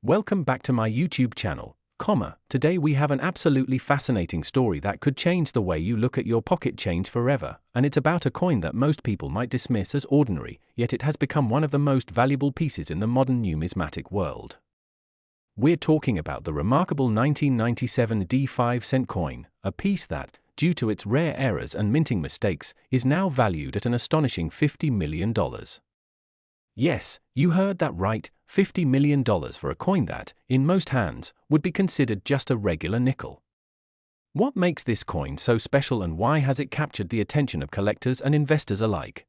Welcome back to my YouTube channel, Today we have an absolutely fascinating story that could change the way you look at your pocket change forever, and it's about a coin that most people might dismiss as ordinary, yet it has become one of the most valuable pieces in the modern numismatic world. We're talking about the remarkable 1997 5-cent coin, a piece that, due to its rare errors and minting mistakes, is now valued at an astonishing $50 million. Yes, you heard that right, $50 million for a coin that, in most hands, would be considered just a regular nickel. What makes this coin so special and why has it captured the attention of collectors and investors alike?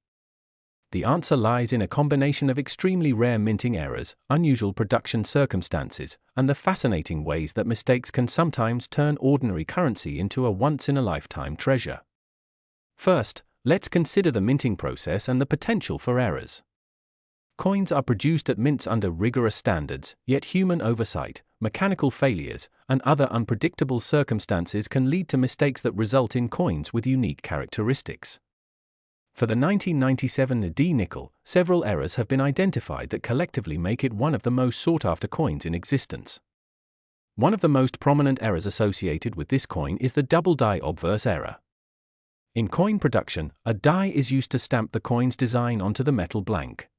The answer lies in a combination of extremely rare minting errors, unusual production circumstances, and the fascinating ways that mistakes can sometimes turn ordinary currency into a once-in-a-lifetime treasure. First, let's consider the minting process and the potential for errors. Coins are produced at mints under rigorous standards, yet human oversight, mechanical failures, and other unpredictable circumstances can lead to mistakes that result in coins with unique characteristics. For the 1997 nickel, several errors have been identified that collectively make it one of the most sought-after coins in existence. One of the most prominent errors associated with this coin is the double die obverse error. In coin production, a die is used to stamp the coin's design onto the metal blank.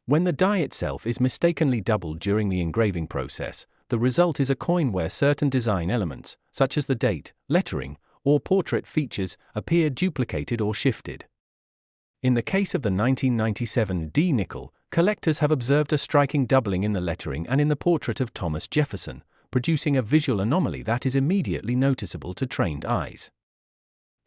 When the die itself is mistakenly doubled during the engraving process, the result is a coin where certain design elements, such as the date, lettering, or portrait features, appear duplicated or shifted. In the case of the 1997 nickel, collectors have observed a striking doubling in the lettering and in the portrait of Thomas Jefferson, producing a visual anomaly that is immediately noticeable to trained eyes.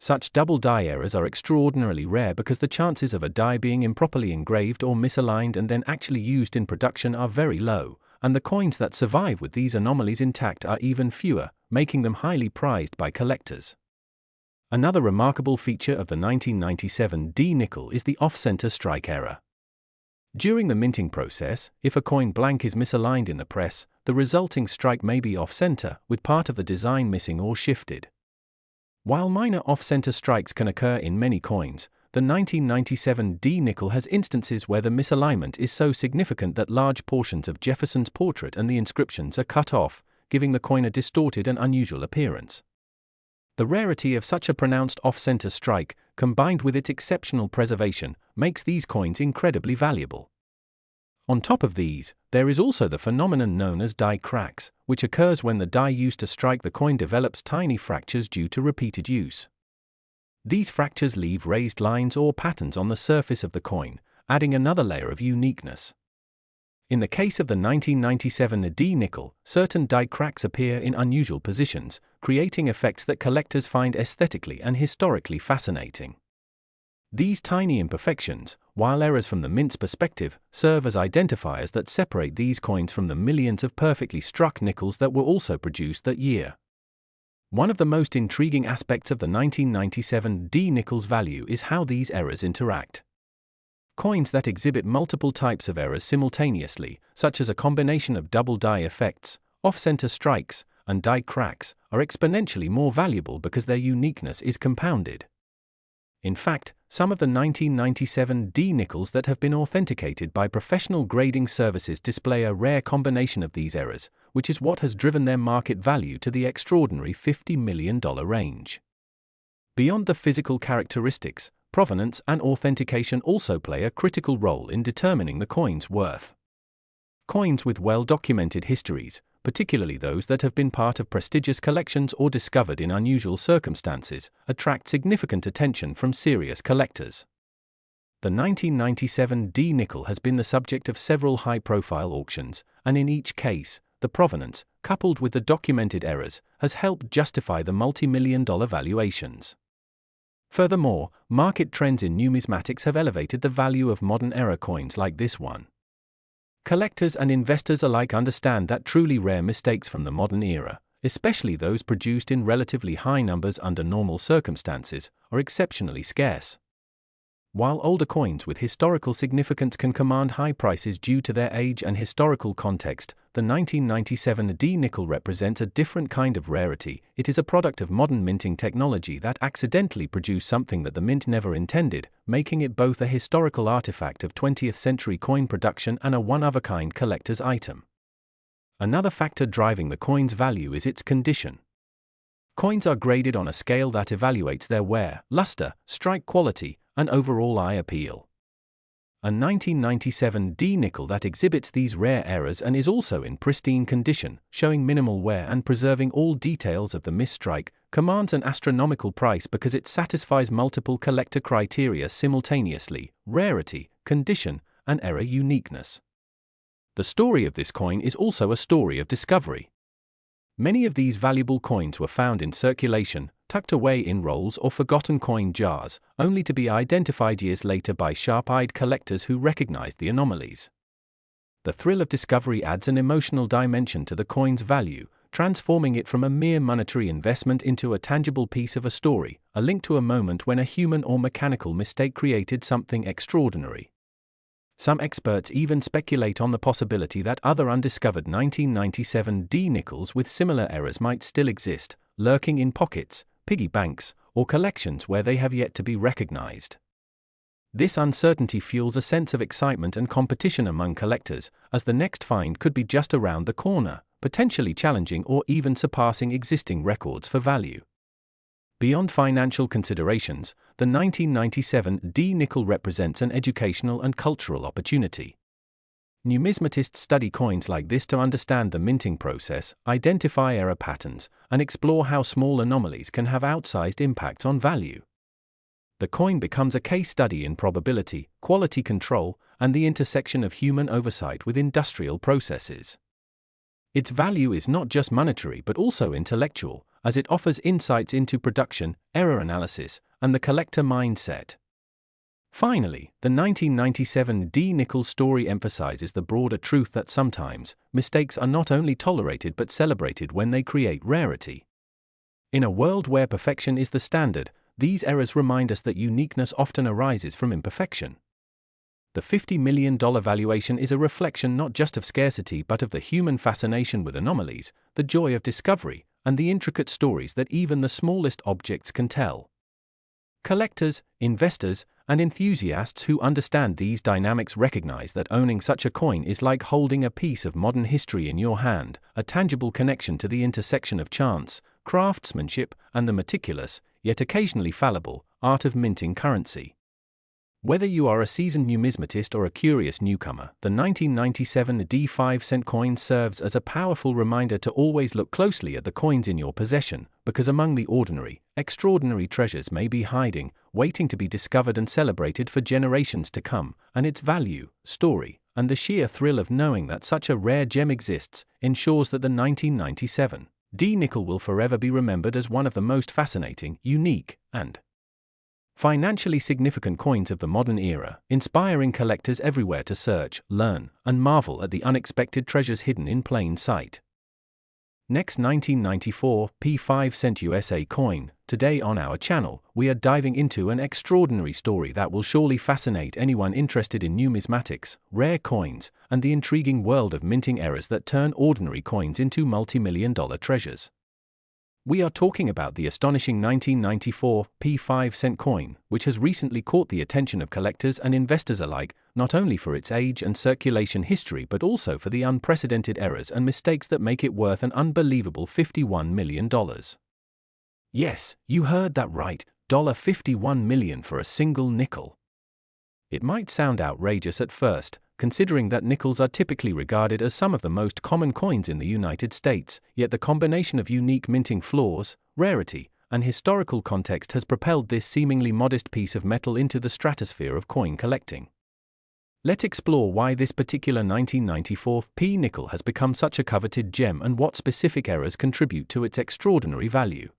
Such double die errors are extraordinarily rare because the chances of a die being improperly engraved or misaligned and then actually used in production are very low, and the coins that survive with these anomalies intact are even fewer, making them highly prized by collectors. Another remarkable feature of the 1997 nickel is the off-center strike error. During the minting process, if a coin blank is misaligned in the press, the resulting strike may be off-center, with part of the design missing or shifted. While minor off-center strikes can occur in many coins, the 1997 nickel has instances where the misalignment is so significant that large portions of Jefferson's portrait and the inscriptions are cut off, giving the coin a distorted and unusual appearance. The rarity of such a pronounced off-center strike, combined with its exceptional preservation, makes these coins incredibly valuable. On top of these, there is also the phenomenon known as die cracks, which occurs when the die used to strike the coin develops tiny fractures due to repeated use. These fractures leave raised lines or patterns on the surface of the coin, adding another layer of uniqueness. In the case of the 1997 nickel, certain die cracks appear in unusual positions, creating effects that collectors find aesthetically and historically fascinating. These tiny imperfections, while errors from the mint's perspective, serve as identifiers that separate these coins from the millions of perfectly struck nickels that were also produced that year. One of the most intriguing aspects of the 1997 nickel's value is how these errors interact. Coins that exhibit multiple types of errors simultaneously, such as a combination of double die effects, off-center strikes, and die cracks, are exponentially more valuable because their uniqueness is compounded. In fact, some of the 1997 nickels that have been authenticated by professional grading services display a rare combination of these errors, which is what has driven their market value to the extraordinary $50 million range. Beyond the physical characteristics, provenance and authentication also play a critical role in determining the coin's worth. Coins with well-documented histories, particularly those that have been part of prestigious collections or discovered in unusual circumstances, attract significant attention from serious collectors. The 1997 nickel has been the subject of several high-profile auctions, and in each case, the provenance, coupled with the documented errors, has helped justify the multi-million-dollar valuations. Furthermore, market trends in numismatics have elevated the value of modern era coins like this one. Collectors and investors alike understand that truly rare mistakes from the modern era, especially those produced in relatively high numbers under normal circumstances, are exceptionally scarce. While older coins with historical significance can command high prices due to their age and historical context, the 1997 nickel represents a different kind of rarity. It is a product of modern minting technology that accidentally produced something that the mint never intended, making it both a historical artifact of 20th century coin production and a one-of-a-kind collector's item. Another factor driving the coin's value is its condition. Coins are graded on a scale that evaluates their wear, luster, strike quality, and overall eye appeal. A 1997 D nickel that exhibits these rare errors and is also in pristine condition, showing minimal wear and preserving all details of the misstrike, commands an astronomical price because it satisfies multiple collector criteria simultaneously: rarity, condition, and error uniqueness. The story of this coin is also a story of discovery. Many of these valuable coins were found in circulation, tucked away in rolls or forgotten coin jars, only to be identified years later by sharp-eyed collectors who recognized the anomalies. The thrill of discovery adds an emotional dimension to the coin's value, transforming it from a mere monetary investment into a tangible piece of a story, a link to a moment when a human or mechanical mistake created something extraordinary. Some experts even speculate on the possibility that other undiscovered 1997 D nickels with similar errors might still exist, lurking in pockets, piggy banks, or collections where they have yet to be recognized. This uncertainty fuels a sense of excitement and competition among collectors, as the next find could be just around the corner, potentially challenging or even surpassing existing records for value. Beyond financial considerations, the 1997 D nickel represents an educational and cultural opportunity. Numismatists study coins like this to understand the minting process, identify error patterns, and explore how small anomalies can have outsized impacts on value. The coin becomes a case study in probability, quality control, and the intersection of human oversight with industrial processes. Its value is not just monetary but also intellectual, as it offers insights into production, error analysis, and the collector mindset. Finally, the 1997 D nickel story emphasizes the broader truth that sometimes, mistakes are not only tolerated but celebrated when they create rarity. In a world where perfection is the standard, these errors remind us that uniqueness often arises from imperfection. The $50 million valuation is a reflection not just of scarcity but of the human fascination with anomalies, the joy of discovery, and the intricate stories that even the smallest objects can tell. Collectors, investors, and enthusiasts who understand these dynamics recognize that owning such a coin is like holding a piece of modern history in your hand, a tangible connection to the intersection of chance, craftsmanship, and the meticulous, yet occasionally fallible, art of minting currency. Whether you are a seasoned numismatist or a curious newcomer, the 1997 D 5-cent coin serves as a powerful reminder to always look closely at the coins in your possession, because among the ordinary, extraordinary treasures may be hiding, waiting to be discovered and celebrated for generations to come, and its value, story, and the sheer thrill of knowing that such a rare gem exists, ensures that the 1997 D nickel will forever be remembered as one of the most fascinating, unique, and financially significant coins of the modern era, inspiring collectors everywhere to search, learn, and marvel at the unexpected treasures hidden in plain sight. Next, 1994 P5-cent USA coin. Today on our channel, we are diving into an extraordinary story that will surely fascinate anyone interested in numismatics, rare coins, and the intriguing world of minting errors that turn ordinary coins into multi-million-dollar treasures. We are talking about the astonishing 1994 P5-cent coin, which has recently caught the attention of collectors and investors alike, not only for its age and circulation history but also for the unprecedented errors and mistakes that make it worth an unbelievable $51 million. Yes, you heard that right, $51 million for a single nickel. It might sound outrageous at first, considering that nickels are typically regarded as some of the most common coins in the United States, yet the combination of unique minting flaws, rarity, and historical context has propelled this seemingly modest piece of metal into the stratosphere of coin collecting. Let's explore why this particular 1994 P nickel has become such a coveted gem and what specific errors contribute to its extraordinary value.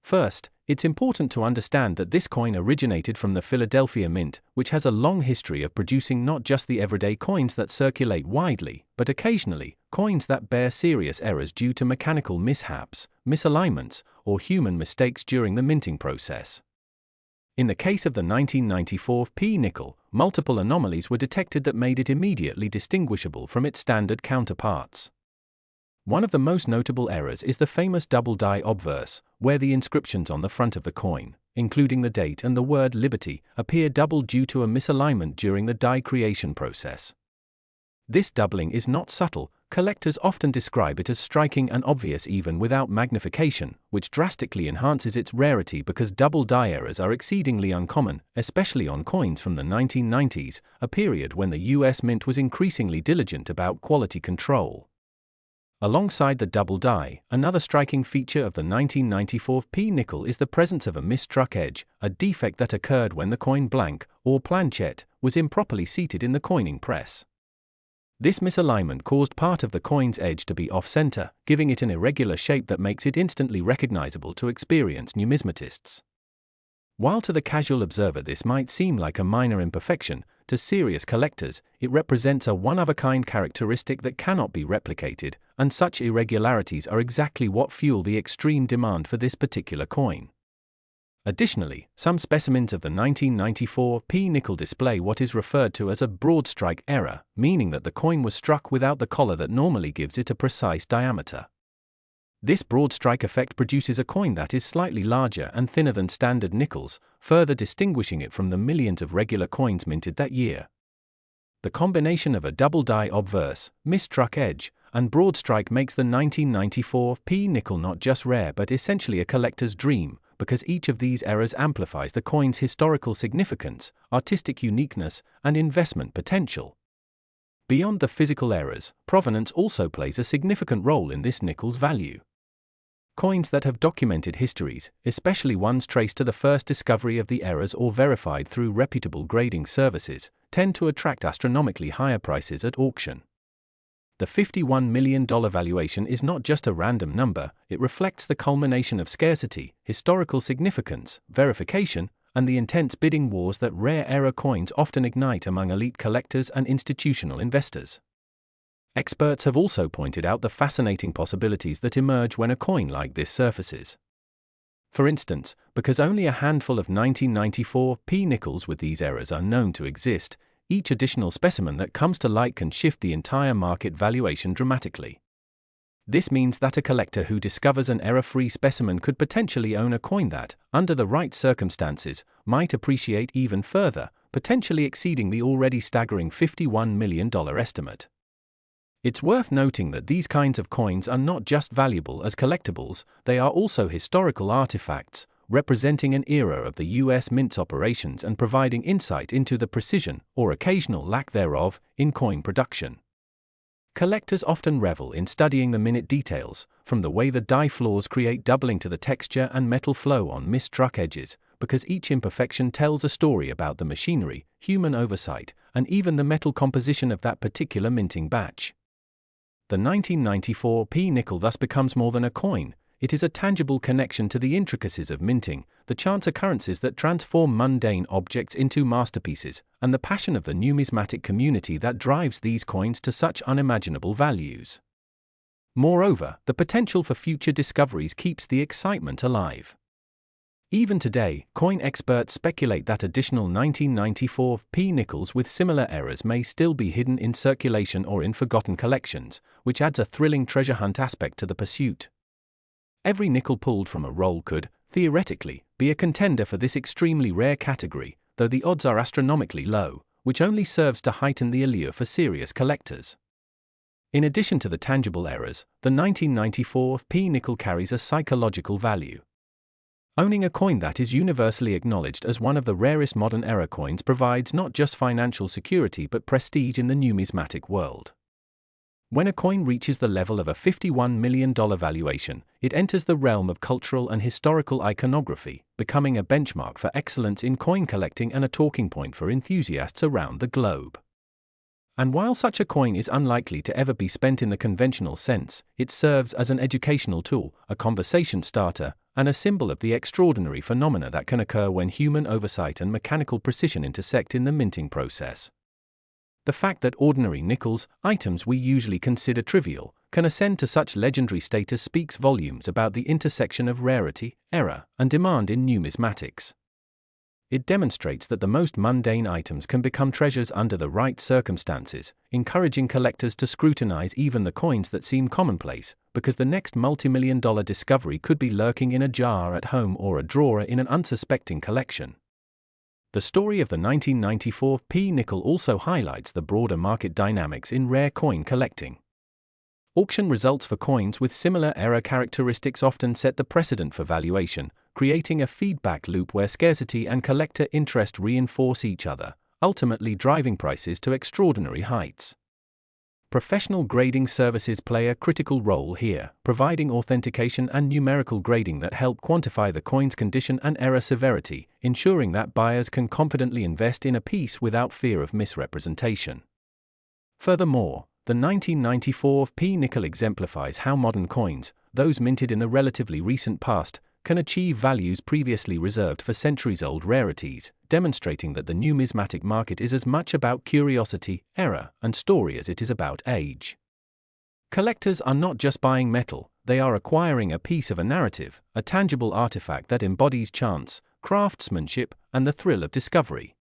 First, it's important to understand that this coin originated from the Philadelphia Mint, which has a long history of producing not just the everyday coins that circulate widely, but occasionally, coins that bear serious errors due to mechanical mishaps, misalignments, or human mistakes during the minting process. In the case of the 1994 P nickel, multiple anomalies were detected that made it immediately distinguishable from its standard counterparts. One of the most notable errors is the famous double die obverse, where the inscriptions on the front of the coin, including the date and the word liberty, appear double due to a misalignment during the die creation process. This doubling is not subtle, collectors often describe it as striking and obvious even without magnification, which drastically enhances its rarity because double die errors are exceedingly uncommon, especially on coins from the 1990s, a period when the US Mint was increasingly diligent about quality control. Alongside the double die, another striking feature of the 1994 P nickel is the presence of a misstruck edge, a defect that occurred when the coin blank, or planchette, was improperly seated in the coining press. This misalignment caused part of the coin's edge to be off-center, giving it an irregular shape that makes it instantly recognizable to experienced numismatists. While to the casual observer this might seem like a minor imperfection, to serious collectors, it represents a one-of-a-kind characteristic that cannot be replicated, and such irregularities are exactly what fuel the extreme demand for this particular coin. Additionally, some specimens of the 1994 P nickel display what is referred to as a broad strike error, meaning that the coin was struck without the collar that normally gives it a precise diameter. This broad strike effect produces a coin that is slightly larger and thinner than standard nickels, further distinguishing it from the millions of regular coins minted that year. The combination of a double die obverse, misstruck edge, and broad strike makes the 1994 P nickel not just rare but essentially a collector's dream, because each of these errors amplifies the coin's historical significance, artistic uniqueness, and investment potential. Beyond the physical errors, provenance also plays a significant role in this nickel's value. Coins that have documented histories, especially ones traced to the first discovery of the errors or verified through reputable grading services, tend to attract astronomically higher prices at auction. The $51 million valuation is not just a random number, it reflects the culmination of scarcity, historical significance, verification, and the intense bidding wars that rare error coins often ignite among elite collectors and institutional investors. Experts have also pointed out the fascinating possibilities that emerge when a coin like this surfaces. For instance, because only a handful of 1994 P nickels with these errors are known to exist, each additional specimen that comes to light can shift the entire market valuation dramatically. This means that a collector who discovers an error-free specimen could potentially own a coin that, under the right circumstances, might appreciate even further, potentially exceeding the already staggering $51 million estimate. It's worth noting that these kinds of coins are not just valuable as collectibles, they are also historical artifacts, representing an era of the US Mint's operations and providing insight into the precision, or occasional lack thereof, in coin production. Collectors often revel in studying the minute details, from the way the die flaws create doubling to the texture and metal flow on misstruck edges, because each imperfection tells a story about the machinery, human oversight, and even the metal composition of that particular minting batch. The 1994 P nickel thus becomes more than a coin. It is a tangible connection to the intricacies of minting, the chance occurrences that transform mundane objects into masterpieces, and the passion of the numismatic community that drives these coins to such unimaginable values. Moreover, the potential for future discoveries keeps the excitement alive. Even today, coin experts speculate that additional 1994 P nickels with similar errors may still be hidden in circulation or in forgotten collections, which adds a thrilling treasure hunt aspect to the pursuit. Every nickel pulled from a roll could, theoretically, be a contender for this extremely rare category, though the odds are astronomically low, which only serves to heighten the allure for serious collectors. In addition to the tangible errors, the 1994 P nickel carries a psychological value. Owning a coin that is universally acknowledged as one of the rarest modern era coins provides not just financial security but prestige in the numismatic world. When a coin reaches the level of a $51 million valuation, it enters the realm of cultural and historical iconography, becoming a benchmark for excellence in coin collecting and a talking point for enthusiasts around the globe. And while such a coin is unlikely to ever be spent in the conventional sense, it serves as an educational tool, a conversation starter, and a symbol of the extraordinary phenomena that can occur when human oversight and mechanical precision intersect in the minting process. The fact that ordinary nickels, items we usually consider trivial, can ascend to such legendary status speaks volumes about the intersection of rarity, error, and demand in numismatics. It demonstrates that the most mundane items can become treasures under the right circumstances, encouraging collectors to scrutinize even the coins that seem commonplace, because the next multi-million-dollar discovery could be lurking in a jar at home or a drawer in an unsuspecting collection. The story of the 1994 P nickel also highlights the broader market dynamics in rare coin collecting. Auction results for coins with similar error characteristics often set the precedent for valuation, creating a feedback loop where scarcity and collector interest reinforce each other, ultimately driving prices to extraordinary heights. Professional grading services play a critical role here, providing authentication and numerical grading that help quantify the coin's condition and error severity, ensuring that buyers can confidently invest in a piece without fear of misrepresentation. Furthermore, the 1994 P nickel exemplifies how modern coins, those minted in the relatively recent past, can achieve values previously reserved for centuries-old rarities, demonstrating that the numismatic market is as much about curiosity, error, and story as it is about age. Collectors are not just buying metal, they are acquiring a piece of a narrative, a tangible artifact that embodies chance, craftsmanship, and the thrill of discovery.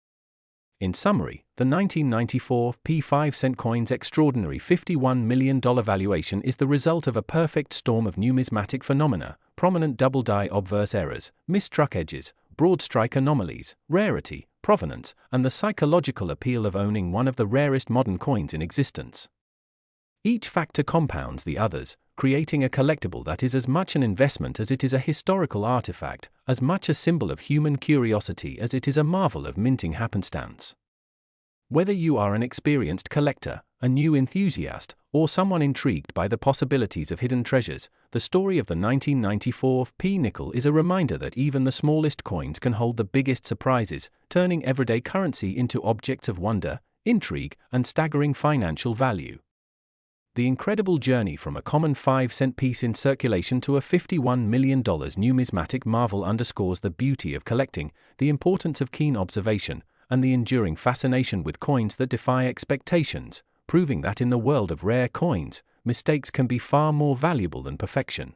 In summary, the 1994 P5-cent coin's extraordinary $51 million valuation is the result of a perfect storm of numismatic phenomena: prominent double-die obverse errors, misstruck edges, broad strike anomalies, rarity, provenance, and the psychological appeal of owning one of the rarest modern coins in existence. Each factor compounds the others, creating a collectible that is as much an investment as it is a historical artifact, as much a symbol of human curiosity as it is a marvel of minting happenstance. Whether you are an experienced collector, a new enthusiast, or someone intrigued by the possibilities of hidden treasures, the story of the 1994 P nickel is a reminder that even the smallest coins can hold the biggest surprises, turning everyday currency into objects of wonder, intrigue, and staggering financial value. The incredible journey from a common 5-cent piece in circulation to a $51 million numismatic marvel underscores the beauty of collecting, the importance of keen observation, and the enduring fascination with coins that defy expectations, proving that in the world of rare coins, mistakes can be far more valuable than perfection.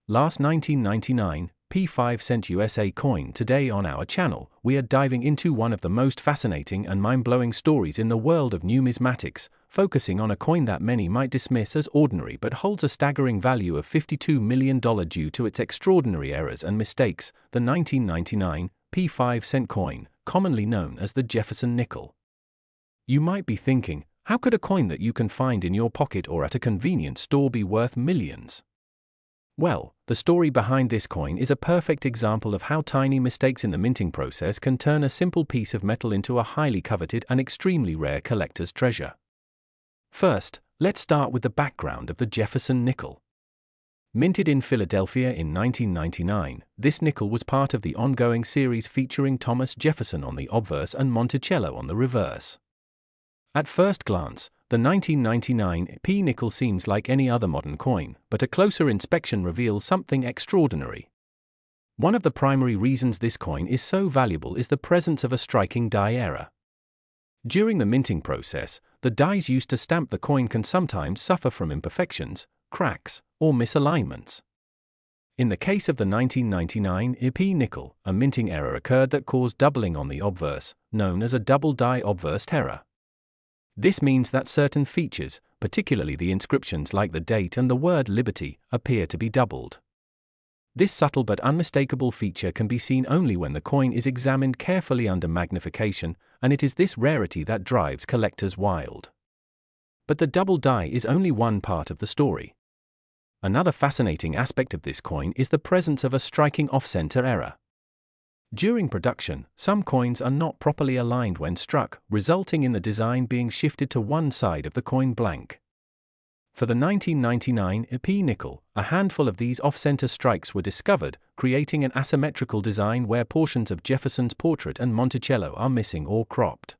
Last 1999 P5-cent USA coin. Today on our channel, we are diving into one of the most fascinating and mind-blowing stories in the world of numismatics, focusing on a coin that many might dismiss as ordinary but holds a staggering value of $52 million due to its extraordinary errors and mistakes: the 1999 P5-cent coin, commonly known as the Jefferson Nickel. You might be thinking, how could a coin that you can find in your pocket or at a convenience store be worth millions? Well, the story behind this coin is a perfect example of how tiny mistakes in the minting process can turn a simple piece of metal into a highly coveted and extremely rare collector's treasure. First, let's start with the background of the Jefferson Nickel. Minted in Philadelphia in 1999, this nickel was part of the ongoing series featuring Thomas Jefferson on the obverse and Monticello on the reverse. At first glance, the 1999 P nickel seems like any other modern coin, but a closer inspection reveals something extraordinary. One of the primary reasons this coin is so valuable is the presence of a striking die error. During the minting process, the dies used to stamp the coin can sometimes suffer from imperfections, cracks, or misalignments. In the case of the 1999 P nickel, a minting error occurred that caused doubling on the obverse, known as a double die obverse error. This means that certain features, particularly the inscriptions like the date and the word liberty, appear to be doubled. This subtle but unmistakable feature can be seen only when the coin is examined carefully under magnification, and it is this rarity that drives collectors wild. But the double die is only one part of the story. Another fascinating aspect of this coin is the presence of a striking off-center error. During production, some coins are not properly aligned when struck, resulting in the design being shifted to one side of the coin blank. For the 1999 P nickel, a handful of these off-center strikes were discovered, creating an asymmetrical design where portions of Jefferson's portrait and Monticello are missing or cropped.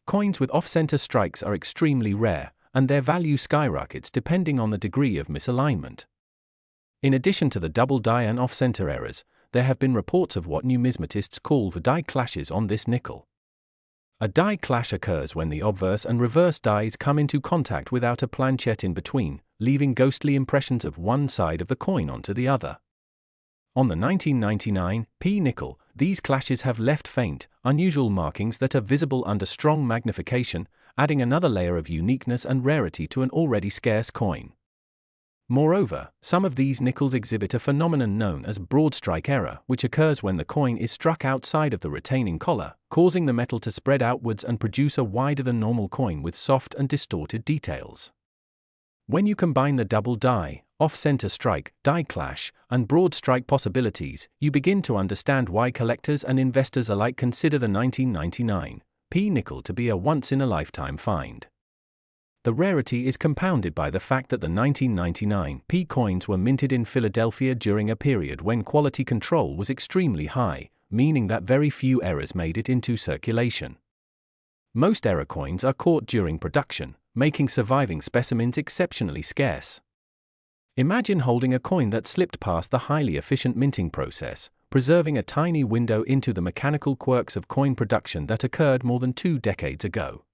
Coins with off-center strikes are extremely rare, and their value skyrockets depending on the degree of misalignment. In addition to the double die and off-center errors, there have been reports of what numismatists call the die clashes on this nickel. A die clash occurs when the obverse and reverse dies come into contact without a planchet in between, leaving ghostly impressions of one side of the coin onto the other. On the 1999 P nickel, these clashes have left faint, unusual markings that are visible under strong magnification, adding another layer of uniqueness and rarity to an already scarce coin. Moreover, some of these nickels exhibit a phenomenon known as broad strike error, which occurs when the coin is struck outside of the retaining collar, causing the metal to spread outwards and produce a wider than normal coin with soft and distorted details. When you combine the double die, off-center strike, die clash, and broad strike possibilities, you begin to understand why collectors and investors alike consider the 1999 P nickel to be a once-in-a-lifetime find. The rarity is compounded by the fact that the 1999 P coins were minted in Philadelphia during a period when quality control was extremely high, meaning that very few errors made it into circulation. Most error coins are caught during production, making surviving specimens exceptionally scarce. Imagine holding a coin that slipped past the highly efficient minting process, preserving a tiny window into the mechanical quirks of coin production that occurred more than 2 decades ago.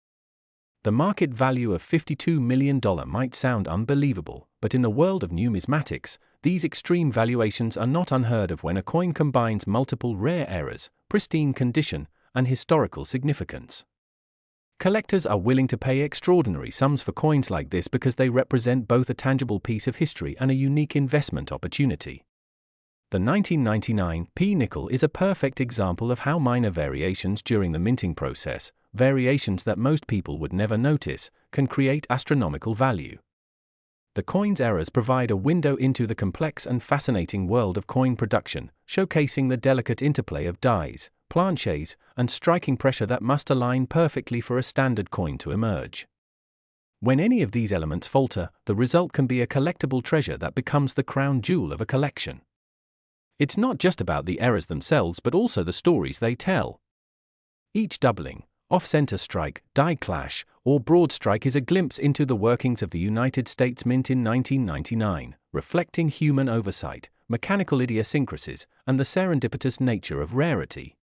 The market value of $52 million might sound unbelievable, but in the world of numismatics, these extreme valuations are not unheard of when a coin combines multiple rare errors, pristine condition, and historical significance. Collectors are willing to pay extraordinary sums for coins like this because they represent both a tangible piece of history and a unique investment opportunity. The 1999 P nickel is a perfect example of how minor variations during the minting process, variations that most people would never notice, can create astronomical value. The coin's errors provide a window into the complex and fascinating world of coin production, showcasing the delicate interplay of dies, planches, and striking pressure that must align perfectly for a standard coin to emerge. When any of these elements falter, the result can be a collectible treasure that becomes the crown jewel of a collection. It's not just about the errors themselves but also the stories they tell. Each doubling, off-center strike, die clash, or broad strike is a glimpse into the workings of the United States Mint in 1999, reflecting human oversight, mechanical idiosyncrasies, and the serendipitous nature of rarity.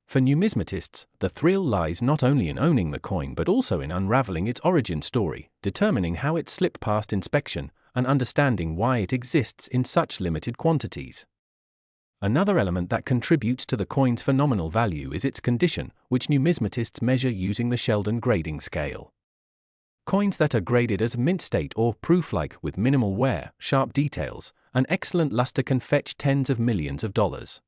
For numismatists, the thrill lies not only in owning the coin but also in unraveling its origin story, determining how it slipped past inspection, and understanding why it exists in such limited quantities. Another element that contributes to the coin's phenomenal value is its condition, which numismatists measure using the Sheldon grading scale. Coins that are graded as mint state or proof-like with minimal wear, sharp details, and excellent luster can fetch tens of millions of dollars.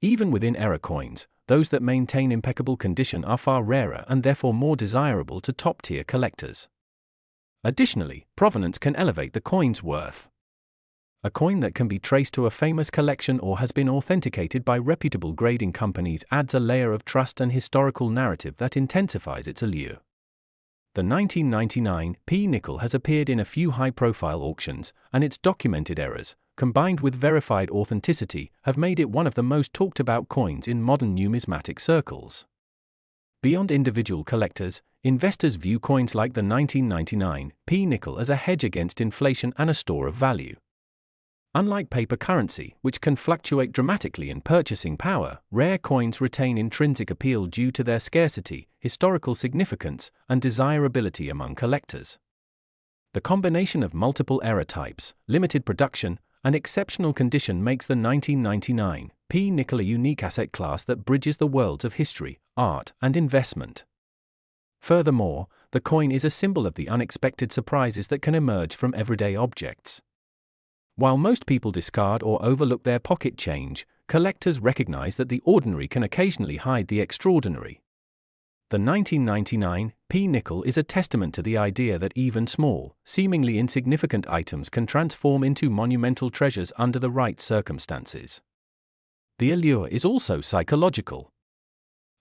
Even within error coins, those that maintain impeccable condition are far rarer and therefore more desirable to top-tier collectors. Additionally, provenance can elevate the coin's worth. A coin that can be traced to a famous collection or has been authenticated by reputable grading companies adds a layer of trust and historical narrative that intensifies its allure. The 1999 P nickel has appeared in a few high-profile auctions, and its documented errors, combined with verified authenticity, have made it one of the most talked-about coins in modern numismatic circles. Beyond individual collectors, investors view coins like the 1999 P nickel as a hedge against inflation and a store of value. Unlike paper currency, which can fluctuate dramatically in purchasing power, rare coins retain intrinsic appeal due to their scarcity, historical significance, and desirability among collectors. The combination of multiple error types, limited production, and exceptional condition makes the 1999 P nickel a unique asset class that bridges the worlds of history, art, and investment. Furthermore, the coin is a symbol of the unexpected surprises that can emerge from everyday objects. While most people discard or overlook their pocket change, collectors recognize that the ordinary can occasionally hide the extraordinary. The 1999 P nickel is a testament to the idea that even small, seemingly insignificant items can transform into monumental treasures under the right circumstances. The allure is also psychological.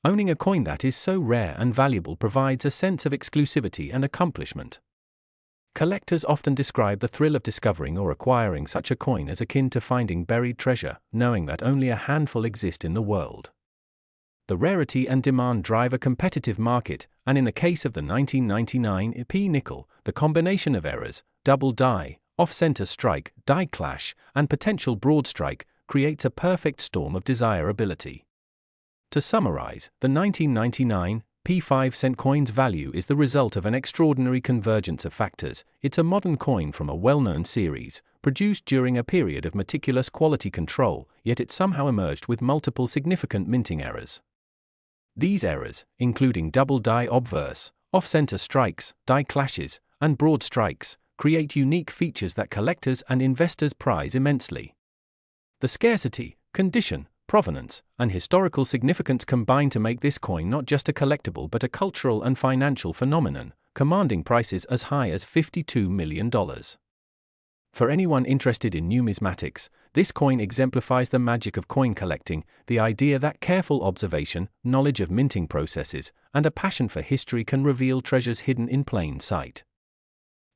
Owning a coin that is so rare and valuable provides a sense of exclusivity and accomplishment. Collectors often describe the thrill of discovering or acquiring such a coin as akin to finding buried treasure, knowing that only a handful exist in the world. The rarity and demand drive a competitive market, and in the case of the 1999 P nickel, the combination of errors, double die, off-center strike, die clash, and potential broad strike creates a perfect storm of desirability. To summarize, the 1999 P5-cent coin's value is the result of an extraordinary convergence of factors. It's a modern coin from a well-known series, produced during a period of meticulous quality control, yet it somehow emerged with multiple significant minting errors. These errors, including double die obverse, off-center strikes, die clashes, and broad strikes, create unique features that collectors and investors prize immensely. The scarcity, condition, provenance, and historical significance combine to make this coin not just a collectible but a cultural and financial phenomenon, commanding prices as high as $52 million. For anyone interested in numismatics, this coin exemplifies the magic of coin collecting, the idea that careful observation, knowledge of minting processes, and a passion for history can reveal treasures hidden in plain sight.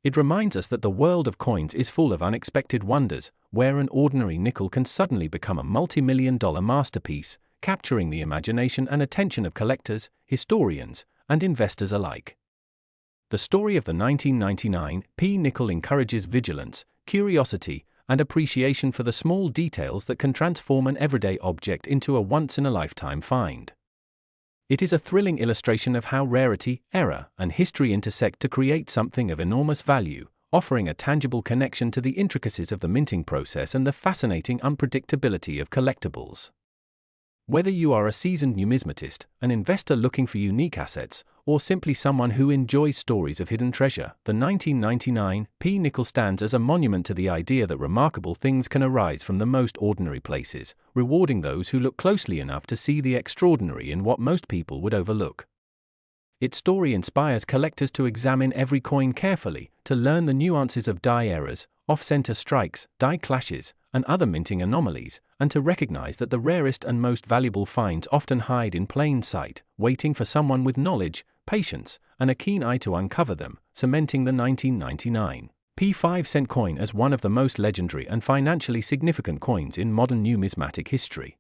It reminds us that the world of coins is full of unexpected wonders, where an ordinary nickel can suddenly become a multi-million-dollar masterpiece, capturing the imagination and attention of collectors, historians, and investors alike. The story of the 1999 P nickel encourages vigilance, curiosity, and appreciation for the small details that can transform an everyday object into a once-in-a-lifetime find. It is a thrilling illustration of how rarity, error, and history intersect to create something of enormous value, offering a tangible connection to the intricacies of the minting process and the fascinating unpredictability of collectibles. Whether you are a seasoned numismatist, an investor looking for unique assets, or simply someone who enjoys stories of hidden treasure, the 1999 P nickel stands as a monument to the idea that remarkable things can arise from the most ordinary places, rewarding those who look closely enough to see the extraordinary in what most people would overlook. Its story inspires collectors to examine every coin carefully, to learn the nuances of die errors, off-center strikes, die clashes, and other minting anomalies, and to recognize that the rarest and most valuable finds often hide in plain sight, waiting for someone with knowledge, patience, and a keen eye to uncover them, cementing the 1999 P5-cent coin as one of the most legendary and financially significant coins in modern numismatic history.